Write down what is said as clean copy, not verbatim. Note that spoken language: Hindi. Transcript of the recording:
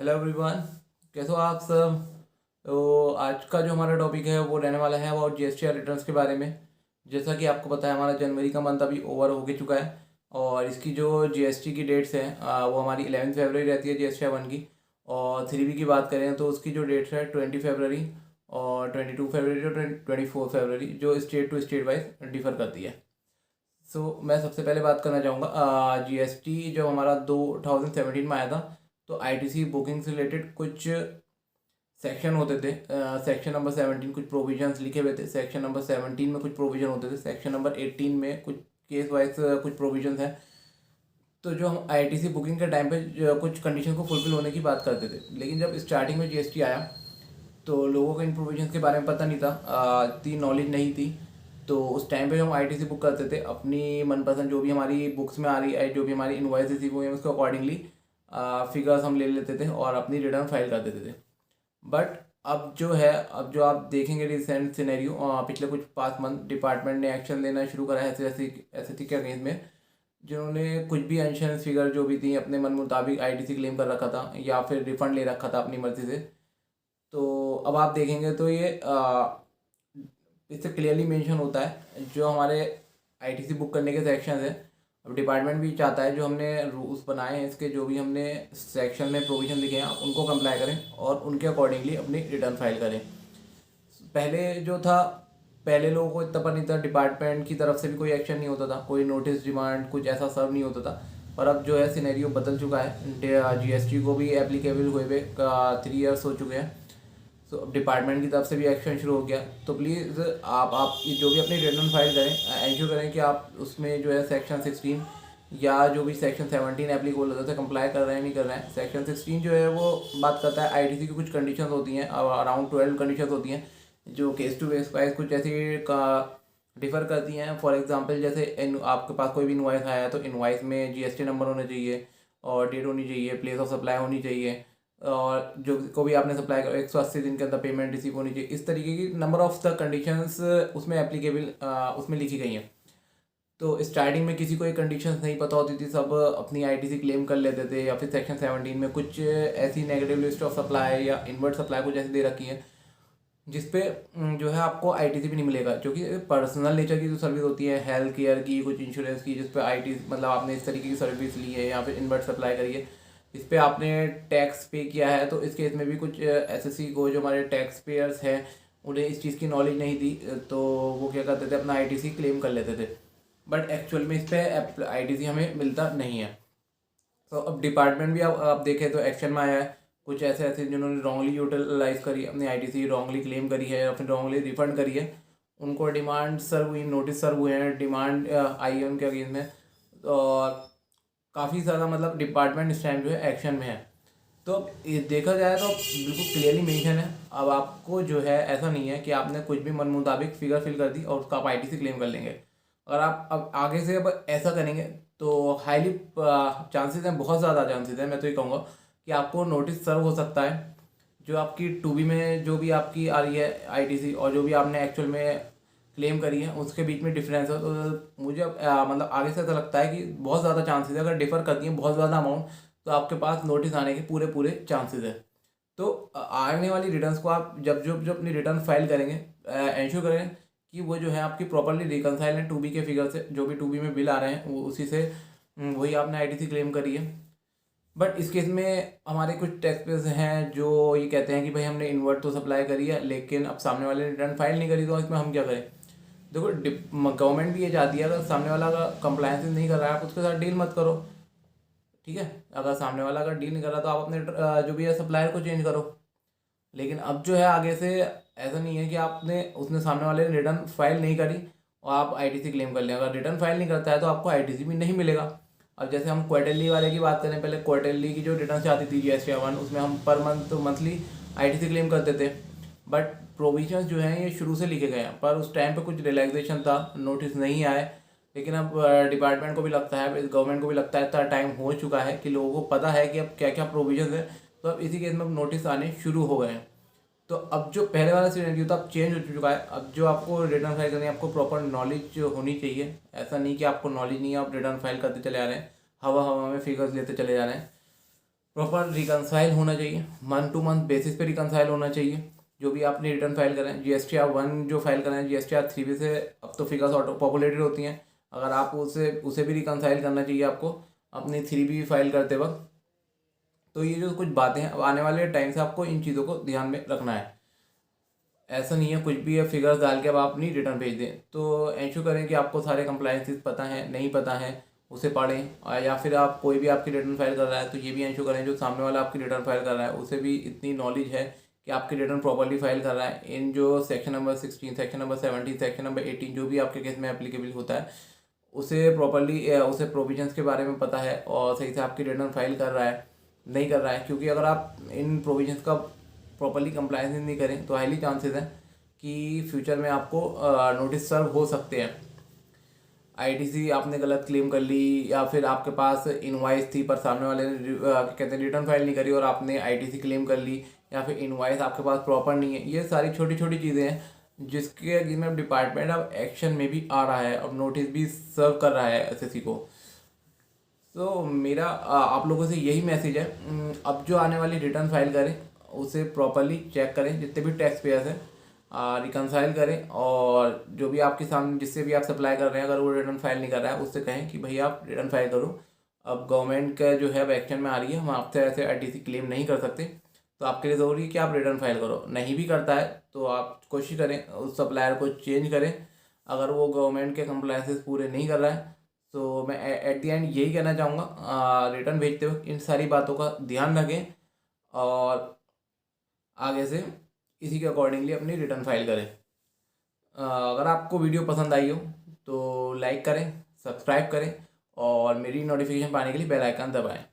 हेलो एवरीवन, कैसे हो आप सब। तो आज का जो हमारा टॉपिक है वो रहने वाला है अबाउट जीएसटी रिटर्न्स के बारे में। जैसा कि आपको पता है हमारा जनवरी का मंथ अभी ओवर हो के चुका है और इसकी जो जीएसटी की डेट्स हैं वो हमारी 11 फरवरी रहती है जीएसटी वन की। और 3B की बात करें तो उसकी जो डेट्स है 20 फरवरी और 22 फरवरी और 24 फरवरी, जो state to state wise differ करती है। मैं सबसे पहले बात करना चाहूँगा जीएसटी जब हमारा 2017 में आया था तो आईटीसी बुकिंग से रिलेटेड कुछ सेक्शन होते थे। सेक्शन नंबर 17 कुछ प्रोविजंस लिखे हुए थे, सेक्शन नंबर 17 में कुछ प्रोविजन होते थे, सेक्शन नंबर 18 में कुछ केस वाइज कुछ प्रोविजंस हैं। तो जो हम आईटीसी बुकिंग के टाइम पे कुछ कंडीशन को फुलफिल होने की बात करते थे, लेकिन जब स्टार्टिंग में जीएसटी आया तो लोगों को इन प्रोविजंस के बारे में पता नहीं था, इतनी नॉलेज नहीं थी। तो उस टाइम पे हम आईटीसी बुक करते थे अपनी मनपसंद जो भी हमारी बुक्स में आ रही है, जो भी हमारी इनवॉइस रिसीव हुई है उसके अकॉर्डिंगली फिगर्स हम ले लेते थे और अपनी रिटर्न फाइल कर देते थे। बट अब जो आप देखेंगे रिसेंट सिनेरियो, पिछले कुछ 5 मंथ डिपार्टमेंट ने एक्शन लेना शुरू करा है एसएससी के अगेंस्ट में, जिन्होंने कुछ भी इंश्योरेंस फिगर जो भी थी अपने मन मुताबिक आईटीसी क्लेम कर रखा था या फिर रिफंड ले रखा था अपनी मर्जी से। तो अब आप देखेंगे तो ये इससे क्लियरली मेंशन होता है जो हमारे आईटीसी बुक करने के सेक्शन है। अब डिपार्टमेंट भी चाहता है जो हमने रूल्स बनाए हैं इसके, जो भी हमने सेक्शन में प्रोविजन लिखे हैं उनको कंप्लाई करें और उनके अकॉर्डिंगली अपनी रिटर्न फाइल करें। पहले जो था, पहले लोगों को इतना पता नहीं था, डिपार्टमेंट की तरफ से भी कोई एक्शन नहीं होता था, कोई नोटिस डिमांड कुछ ऐसा सर्व नहीं होता था। पर अब जो है सिनेरियो बदल चुका है, जीएसटी को भी एप्लीकेबल हुए हुए 3 ईयर्स हो चुके हैं। तो अब डिपार्टमेंट की तरफ से भी एक्शन शुरू हो गया। तो प्लीज़ आप ये जो भी अपनी रिटर्न फाइल करें एंश्योर करें कि आप उसमें जो है सेक्शन 16 या जो भी सेक्शन 17 एप्लीकेबल होता है कंप्लाई कर रहे हैं नहीं कर रहे हैं। सेक्शन 16 जो है वो बात करता है आईटीसी की कुछ कंडीशंस होती हैं, अराउंड 12 कंडीशंस होती हैं जो केस टू केस वाइज कुछ ऐसी डिफ़र करती हैं। फॉर एग्जांपल जैसे आपके पास कोई भी इनवॉइस आया तो इनवॉइस में जीएसटी नंबर होना चाहिए और डेट होनी चाहिए, प्लेस ऑफ सप्लाई होनी चाहिए, और जो को भी आपने सप्लाई करो 180 दिन के अंदर पेमेंट रिसीव होनी चाहिए। इस तरीके की नंबर ऑफ द कंडीशंस उसमें एप्लीकेबल उसमें लिखी गई हैं। तो स्टार्टिंग में किसी को ये कंडीशंस नहीं पता होती थी, सब अपनी आईटीसी क्लेम कर लेते थे, या फिर सेक्शन 17 में कुछ ऐसी नेगेटिव लिस्ट ऑफ सप्लाई या इनवर्ट सप्लाई कुछ ऐसी दे रखी है जिसपे जो है आपको आईटीसी भी नहीं मिलेगा, जो कि पर्सनल नेचर की जो सर्विस होती है, हेल्थ केयर की, कुछ इंश्योरेंस की, जिस पे आईटी मतलब आपने इस तरीके की सर्विस ली है या फिर इन्वर्ट सप्लाई करी है, इस पर आपने टैक्स पे किया है। तो इस केस में भी कुछ एसएससी को जो हमारे टैक्स पेयर्स हैं उन्हें इस चीज़ की नॉलेज नहीं थी, तो वो क्या करते थे अपना आईटीसी क्लेम कर लेते थे। बट एक्चुअल में इस पर आईटीसी हमें मिलता नहीं है। तो अब डिपार्टमेंट भी आप देखें तो एक्शन में आया है। कुछ ऐसे ऐसे जिन्होंने रॉन्गली यूटिलाइज करी अपनी आईटीसी, रॉन्गली क्लेम करी है या फिर रॉन्गली रिफंड करी है, उनको डिमांड सर्व हुई, नोटिस सर्व हुए हैं, डिमांड आई है उनके अगेंस्ट में। और काफ़ी ज़्यादा मतलब डिपार्टमेंट इस टाइम जो है एक्शन में है। तो अब ये देखा जाए तो बिल्कुल क्लियरली मेंशन है। अब आपको जो है ऐसा नहीं है कि आपने कुछ भी मन मुताबिक फिगर फिल कर दी और उसका आप आईटीसी क्लेम कर लेंगे। अगर आप अब आगे से अब ऐसा करेंगे तो हाईली चांसेस हैं, बहुत ज़्यादा चांसेस हैं, मैं तो ये कहूँगा कि आपको नोटिस सर्व हो सकता है। जो आपकी 2B में जो भी आपकी आ रही है आईटीसी और जो भी आपने एक्चुअल में क्लेम करी है उसके बीच में डिफरेंस है। तो मुझे मतलब आगे से ऐसा लगता है कि बहुत ज़्यादा चांसेस है, अगर डिफ़र करती हैं बहुत ज़्यादा अमाउंट तो आपके पास नोटिस आने के पूरे पूरे चांसेस है। तो आने वाली रिटर्न्स को आप जब अपनी रिटर्न फाइल करेंगे इंश्योर करें कि वो जो है आपकी प्रॉपर्ली रिकनसाइल है 2B के फिगर से, जो भी 2B में बिल आ रहे हैं वो उसी से वही आपने आईटीसी क्लेम करी है। बट इस केस में हमारे कुछ टैक्स पेयर्स हैं जो ये कहते हैं कि भाई हमने इन्वर्ट तो सप्लाई करी है लेकिन अब सामने वाले ने रिटर्न फाइल नहीं करी, तो इसमें हम क्या करें। देखो गवर्नमेंट भी ये चाहती है अगर सामने वाला अगर कंप्लायंस नहीं कर रहा है आप उसके साथ डील मत करो, ठीक है। अगर सामने वाला अगर डील नहीं कर रहा तो आप अपने जो भी है सप्लायर को चेंज करो। लेकिन अब जो है आगे से ऐसा नहीं है कि आपने उसने सामने वाले ने रिटर्न फाइल नहीं करी और आप आईटीसी क्लेम कर लें। अगर रिटर्न फाइल नहीं करता है तो आपको आईटीसी भी नहीं मिलेगा। अब जैसे हम क्वार्टरली वाले की बात करें, पहले क्वार्टरली की जो रिटर्न आती थी जीएसटी वन, उसमें हम per month monthly ITC claim करते थे। बट प्रोविजंस जो हैं ये शुरू से लिखे गए हैं, पर उस टाइम पे कुछ रिलैक्सेशन था, नोटिस नहीं आए। लेकिन अब डिपार्टमेंट को भी लगता है, गवर्नमेंट को भी लगता है इतना टाइम हो चुका है कि लोगों को पता है कि अब क्या क्या प्रोविजंस है, तो अब इसी केस में नोटिस आने शुरू हो गए हैं। तो अब जो पहले वाला सिनेरियो था अब चेंज हो चुका है। अब जो आपको रिटर्न फाइल करनी है आपको प्रॉपर नॉलेज होनी चाहिए। ऐसा नहीं कि आपको नॉलेज नहीं है आप रिटर्न फाइल करते चले आ रहे हैं, हवा हवा में फिगर्स लेते चले जा रहे हैं। प्रॉपर रिकनसाइल होना चाहिए, मंथ टू मंथ बेसिस पे रिकनसाइल होना चाहिए। जो भी आपने रिटर्न फाइल करें, GSTR 1 जो फाइल करें, GSTR 3 भी से अब तो फिगर्स ऑटो पॉपुलेटेड होती हैं, अगर आप उसे भी रिकनसाइल करना चाहिए आपको अपनी 3B फाइल करते वक्त। तो ये जो कुछ बातें हैं, अब आने वाले टाइम से आपको इन चीज़ों को ध्यान में रखना है। ऐसा नहीं है कुछ भी है फिगर्स डाल के अब आप अपनी रिटर्न भेज दें। तो इंश्योर करें कि आपको सारे कंप्लायंसेस पता है, नहीं पता है उसे पढ़ें, और या फिर आप कोई भी आपकी रिटर्न फाइल कर रहा है तो ये भी इंश्योर करें जो सामने वाला आपकी रिटर्न फाइल कर रहा है उसे भी इतनी नॉलेज है कि आपकी रिटर्न प्रॉपर्ली फाइल कर रहा है। इन जो section number 16, section number 17, section number 18 जो भी आपके केस में एप्लीकेबल होता है उसे प्रॉपर्ली उसे प्रोविजंस के बारे में पता है और सही से आपकी रिटर्न फाइल कर रहा है, नहीं कर रहा है। क्योंकि अगर आप इन प्रोविजंस का प्रॉपर्ली कंप्लायंस नहीं करें तो हाईली चांसेस हैं कि फ्यूचर में आपको नोटिस सर्व हो सकते हैं। ITC आपने गलत क्लेम कर ली, या फिर आपके पास इनवॉइस थी पर सामने वाले ने कहते हैं रिटर्न फाइल नहीं करी और आपने ITC क्लेम कर ली, या फिर इनवॉइस आपके पास प्रॉपर नहीं है। ये सारी छोटी छोटी चीज़ें हैं जिसमें डिपार्टमेंट अब एक्शन में भी आ रहा है, अब नोटिस भी सर्व कर रहा है SSC को। तो मेरा आप लोगों से यही मैसेज है, अब जो आने वाली रिटर्न फाइल करें उसे प्रॉपरली चेक करें, जितने भी टैक्स पेयर्स हैं रिकनसाइल करें, और जो भी आपके सामने जिससे भी आप सप्लाई कर रहे हैं अगर वो रिटर्न फाइल नहीं कर रहा है उससे कहें कि भैया आप रिटर्न फाइल करो। अब गवर्नमेंट का जो है अब एक्शन में आ रही है, हम आपसे ऐसे ITC क्लेम नहीं कर सकते, तो आपके लिए ज़रूरी है कि आप रिटर्न फाइल करो। नहीं भी करता है तो आप कोशिश करें उस सप्लायर को चेंज करें, अगर वो गवर्नमेंट के कंप्लायंसेस पूरे नहीं कर रहा है। तो मैं एट द एंड यही कहना चाहूँगा, रिटर्न भेजते वक्त इन सारी बातों का ध्यान रखें और आगे से इसी के अकॉर्डिंगली अपनी रिटर्न फाइल करें। अगर आपको वीडियो पसंद आई हो तो लाइक करें, सब्सक्राइब करें और मेरी नोटिफिकेशन पाने के लिए बेल आइकन दबाएं।